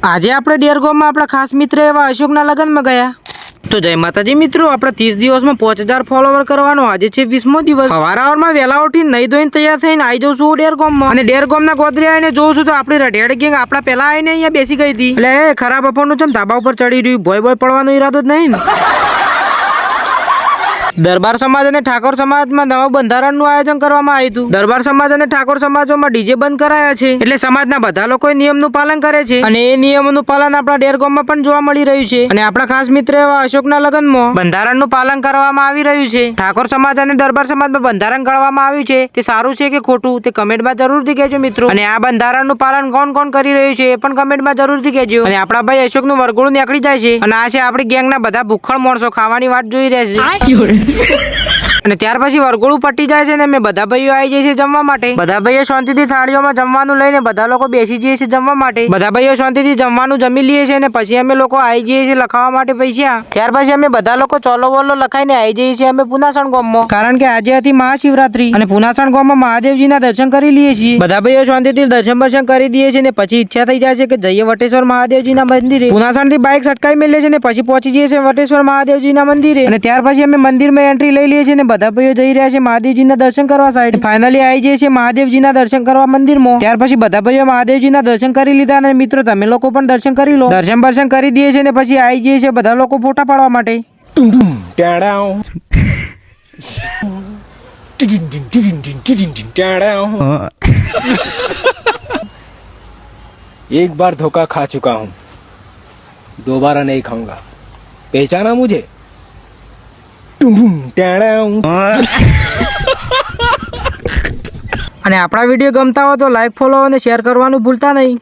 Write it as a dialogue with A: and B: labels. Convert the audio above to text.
A: આજે આપણે ડેરગામમાં આપણા ખાસ મિત્ર એવા અશોકના લગ્નમાં ગયા. તો જય માતાજી મિત્રો, આપણે 30 દિવસમાં 5000 ફોલોવર કરવાનો આજે છે 20મો દિવસ. સવારમાં વહેલા ઉઠીને નહીં ધોઈને તૈયાર થઈને આવી જાઉં છું ડેરગામમાં, અને ડેરગામના ગોદરે આવીને જોઉં છું તો આપણી રઢિયાળી ગેંગ આપણા પેલા આવીને અહીંયા બેસી ગઈ હતી. એટલે એ ખરાબ અફવાનું છે, ધાબા ઉપર ચડી રહ્યું, ભોય પડવાનો ઈરાદો જ નહીં ને. દરબાર સમાજ અને ઠાકોર સમાજમાં નવા બંધારણનું આયોજન કરવામાં આવ્યું હતું. દરબાર સમાજ અને ઠાકોર સમાજોમાં ડીજે બંધ કરાયા છે, એટલે સમાજના બધા લોકો નિયમનું પાલન કરે છે, અને એ નિયમોનું પાલન આપણા ડેરગામમાં પણ જોવા મળી રહ્યું છે. અને આપણા ખાસ મિત્ર એવા અશોકના લગ્નમાં બંધારણનું પાલન કરવામાં આવી રહ્યું છે. ઠાકોર સમાજ અને દરબાર સમાજમાં બંધારણ ઘડવામાં આવ્યું છે, તે સારું છે કે ખોટું તે કમેન્ટમાં જરૂરથી કહેજો મિત્રો. અને આ બંધારણનું પાલન કોણ કોણ કરી રહ્યું છે એ પણ કમેન્ટમાં જરૂરથી કહેજો. અને આપણા ભાઈ અશોકનું વરઘોડું નીકળી જાય છે, અને આ છે આપણી ગેંગના બધા ભૂખડ માણસો ખાવાની વાત જોઈ રહ્યા છે. અને ત્યાર પછી વરઘોડું પટી જાય છે ને અમે બધા ભાઈઓ આવી જાય છે જમવા માટે. બધા ભાઈઓ શાંતિથી થાળીઓમાં જમવાનું લઈને બધા લોકો બેસી જઈએ છીએ જમવા માટે. બધા ભાઈઓ શાંતિથી જમવાનું જમી લઈએ છીએ, અને પછી અમે લોકો આવી જઈએ છીએ લખાવા માટે પૈસા. ત્યાર પછી અમે બધા લોકો ચોલો વોલો લખાઈને આવી જઈએ છીએ અમે પુનાસણ ગામમાં, કારણ કે આજે હતી મહાશિવરાત્રી, અને પુનાસણ ગામમાં મહાદેવજીના દર્શન કરી લઈએ છીએ. બધા ભાઈઓ શાંતિથી દર્શન કરી દઈએ છીએ, ને પછી ઈચ્છા થઈ જાય છે કે જઈએ વટેશ્વર મહાદેવજીના મંદિરે. પુનાસણથી બાઇક સટકાઈ મેળીએ છીએ, ને પછી પહોંચી જઈએ છીએ વટેશ્વર મહાદેવજીના મંદિરે. અને ત્યાર પછી અમે મંદિરમાં એન્ટ્રી લઈ લઈએ છીએ, ને બધા ભાઈઓ જઈ રહ્યા છે મહાદેવજીના દર્શન કરવા સાઈડ. ફાઇનલી આવી જઈએ છીએ મહાદેવજીના દર્શન કરવા મંદિરમાં. ત્યાર પછી બધા ભાઈઓ મહાદેવજીના દર્શન કરી લીધા, અને મિત્રો તમે લોકો પણ દર્શન કરી લો. દર્શન કરી દઈએ છીએ, ને પછી આવી જઈએ છીએ બધા લોકો ફોટા પાડવા માટે.
B: एक बार धोखा खा चुका हूं, दोबारा नहीं खाऊंगा. पहचाना मुझे?
A: અને આપણા વિડીયો ગમતા હોય તો લાઈક, ફોલો અને શેર કરવાનું ભૂલતા નહીં.